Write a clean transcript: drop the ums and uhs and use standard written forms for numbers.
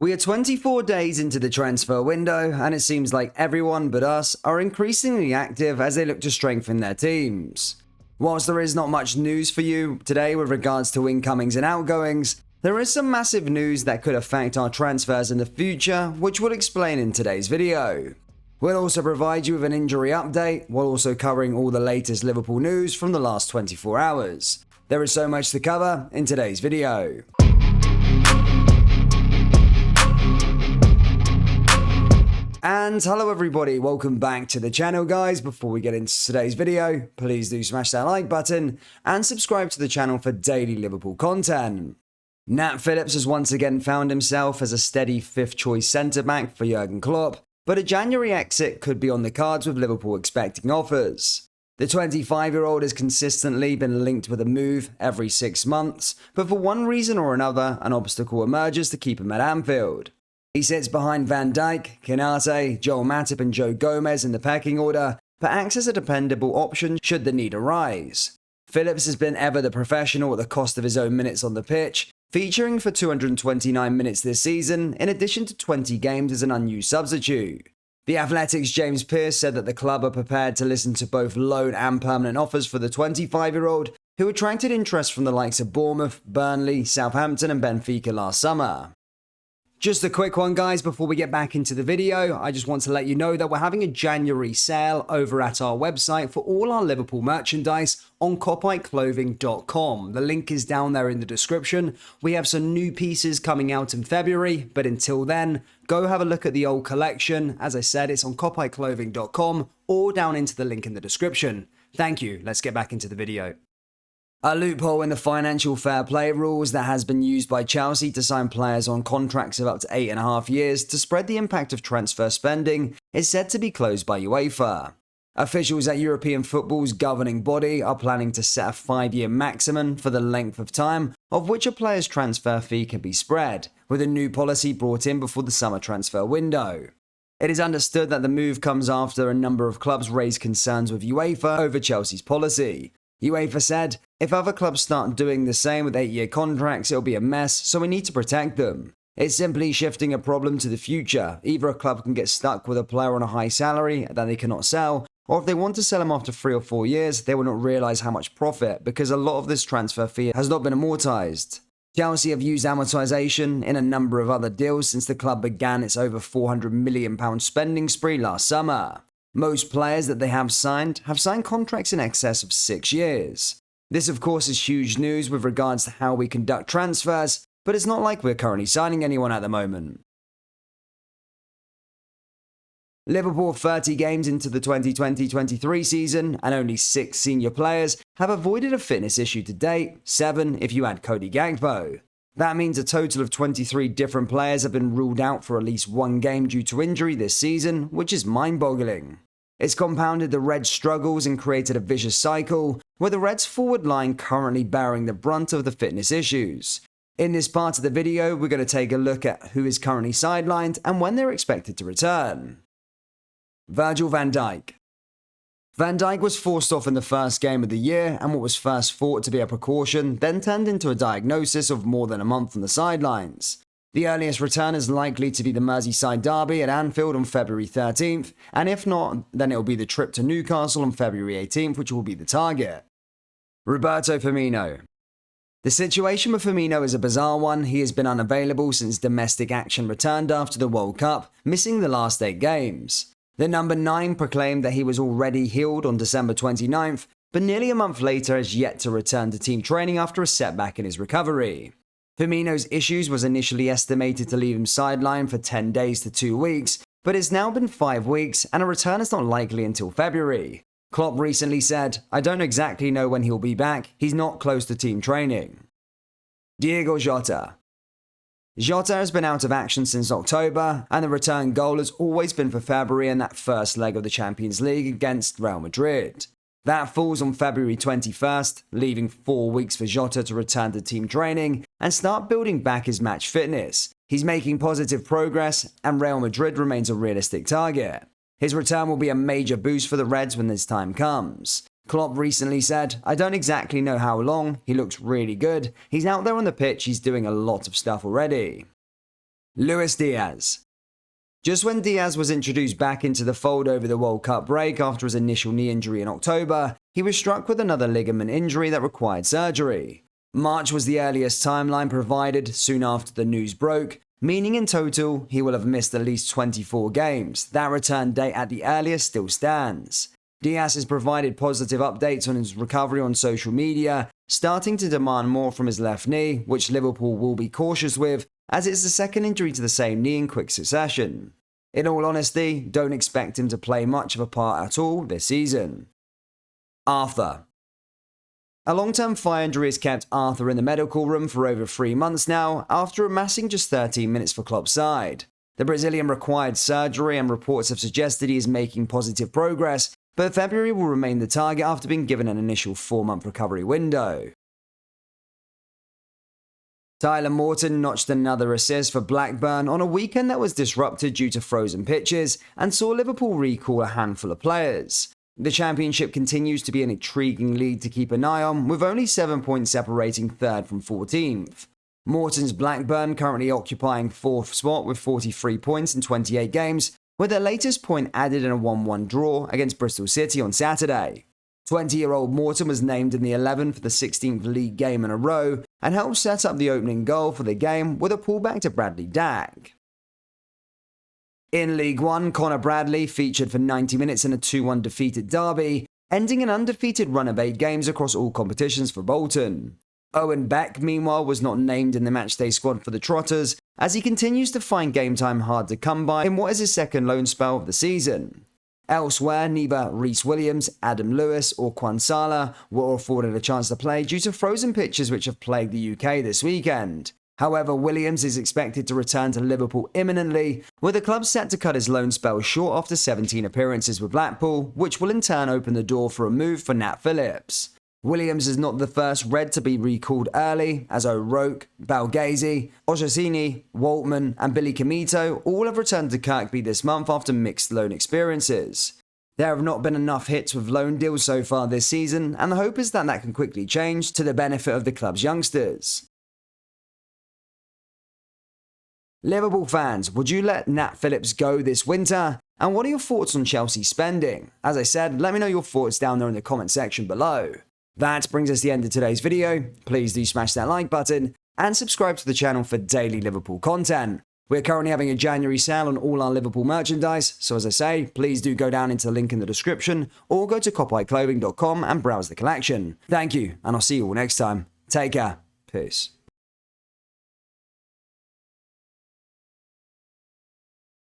We are 24 days into the transfer window, and it seems like everyone but us are increasingly active as they look to strengthen their teams. Whilst there is not much news for you today with regards to incomings and outgoings, there is some massive news that could affect our transfers in the future, which we'll explain in today's video. We'll also provide you with an injury update, while also covering all the latest Liverpool news from the last 24 hours. There is so much to cover in today's video. And hello everybody, welcome back to the channel guys. Before we get into today's video, please do smash that like button and subscribe to the channel for daily Liverpool content. Nat Phillips has once again found himself as a steady fifth choice centre-back for Jurgen Klopp, but a January exit could be on the cards with Liverpool expecting offers. The 25-year-old has consistently been linked with a move every 6 months, but for one reason or another, an obstacle emerges to keep him at Anfield. He sits behind Van Dijk, Konate, Joel Matip and Joe Gomez in the pecking order, but acts as a dependable option should the need arise. Phillips has been ever the professional at the cost of his own minutes on the pitch, featuring for 229 minutes this season, in addition to 20 games as an unused substitute. The Athletic's James Pearce said that the club are prepared to listen to both loan and permanent offers for the 25-year-old, who attracted interest from the likes of Bournemouth, Burnley, Southampton and Benfica last summer. Just a quick one guys before we get back into the video, I just want to let you know that we're having a January sale over at our website for all our Liverpool merchandise on kopiteclothing.com. The link is down there in the description. We have some new pieces coming out in February, but until then, go have a look at the old collection. As I said, it's on kopiteclothing.com or down into the link in the description. Thank you, let's get back into the video. A loophole in the financial fair play rules that has been used by Chelsea to sign players on contracts of up to 8.5 years to spread the impact of transfer spending is said to be closed by UEFA. Officials at European football's governing body are planning to set a 5-year maximum for the length of time of which a player's transfer fee can be spread, with a new policy brought in before the summer transfer window. It is understood that the move comes after a number of clubs raised concerns with UEFA over Chelsea's policy. UEFA said, if other clubs start doing the same with 8-year contracts, it'll be a mess, so we need to protect them. It's simply shifting a problem to the future. Either a club can get stuck with a player on a high salary that they cannot sell, or if they want to sell him after 3 or 4 years, they will not realise how much profit because a lot of this transfer fee has not been amortised. Chelsea have used amortisation in a number of other deals since the club began its over £400 million spending spree last summer. Most players that they have signed contracts in excess of 6 years. This of course is huge news with regards to how we conduct transfers, but it's not like we're currently signing anyone at the moment. Liverpool are 30 games into the 2020-23 season, and only 6 senior players have avoided a fitness issue to date, 7 if you add Cody Gakpo. That means a total of 23 different players have been ruled out for at least 1 game due to injury this season, which is mind-boggling. It's compounded the Reds' struggles and created a vicious cycle, with the Reds' forward line currently bearing the brunt of the fitness issues. In this part of the video, we're going to take a look at who is currently sidelined and when they're expected to return. Virgil van Dijk. Van Dijk was forced off in the first game of the year, and what was first thought to be a precaution then turned into a diagnosis of more than a month on the sidelines. The earliest return is likely to be the Merseyside derby at Anfield on February 13th, and if not, then it will be the trip to Newcastle on February 18th, which will be the target. Roberto Firmino. The situation with Firmino is a bizarre one. He has been unavailable since domestic action returned after the World Cup, missing the last 8 games. The number 9 proclaimed that he was already healed on December 29th, but nearly a month later has yet to return to team training after a setback in his recovery. Firmino's issues was initially estimated to leave him sidelined for 10 days to 2 weeks, but it's now been 5 weeks and a return is not likely until February. Klopp recently said, I don't exactly know when he'll be back, he's not close to team training. Diogo Jota. Jota has been out of action since October, and the return goal has always been for February in that first leg of the Champions League against Real Madrid. That falls on February 21st, leaving 4 weeks for Jota to return to team training and start building back his match fitness. He's making positive progress, and Real Madrid remains a realistic target. His return will be a major boost for the Reds when this time comes. Klopp recently said, I don't exactly know how long, he looks really good, he's out there on the pitch, he's doing a lot of stuff already. Luis Diaz. Just when Diaz was introduced back into the fold over the World Cup break after his initial knee injury in October, he was struck with another ligament injury that required surgery. March was the earliest timeline provided soon after the news broke, meaning in total he will have missed at least 24 games. That return date at the earliest still stands. Diaz has provided positive updates on his recovery on social media, starting to demand more from his left knee, which Liverpool will be cautious with, as it's the second injury to the same knee in quick succession. In all honesty, don't expect him to play much of a part at all this season. Arthur. A long-term thigh injury has kept Arthur in the medical room for over 3 months now, after amassing just 13 minutes for Klopp's side. The Brazilian required surgery and reports have suggested he is making positive progress, but February will remain the target after being given an initial 4-month recovery window. Tyler Morton notched another assist for Blackburn on a weekend that was disrupted due to frozen pitches and saw Liverpool recall a handful of players. The Championship continues to be an intriguing league to keep an eye on, with only 7 points separating 3rd from 14th. Morton's Blackburn currently occupying 4th spot with 43 points in 28 games, with their latest point added in a 1-1 draw against Bristol City on Saturday. 20-year-old Morton was named in the 11 for the 16th league game in a row and helped set up the opening goal for the game with a pullback to Bradley Dack. In League One, Connor Bradley featured for 90 minutes in a 2-1 defeat at Derby, ending an undefeated run of 8 games across all competitions for Bolton. Owen Beck, meanwhile, was not named in the matchday squad for the Trotters, as he continues to find game time hard to come by in what is his second loan spell of the season. Elsewhere, neither Reece Williams, Adam Lewis or Kwan Sala were afforded a chance to play due to frozen pitches which have plagued the UK this weekend. However, Williams is expected to return to Liverpool imminently, with the club set to cut his loan spell short after 17 appearances with Blackpool, which will in turn open the door for a move for Nat Phillips. Williams is not the first Red to be recalled early, as O'Rourke, Balgasi, Oshasini, Waltman and Billy Comito all have returned to Kirkby this month after mixed loan experiences. There have not been enough hits with loan deals so far this season, and the hope is that can quickly change to the benefit of the club's youngsters. Liverpool fans, would you let Nat Phillips go this winter? And what are your thoughts on Chelsea spending? As I said, let me know your thoughts down there in the comment section below. That brings us to the end of today's video. Please do smash that like button and subscribe to the channel for daily Liverpool content. We're currently having a January sale on all our Liverpool merchandise, so as I say, please do go down into the link in the description or go to copyclothing.com and browse the collection. Thank you, and I'll see you all next time. Take care. Peace.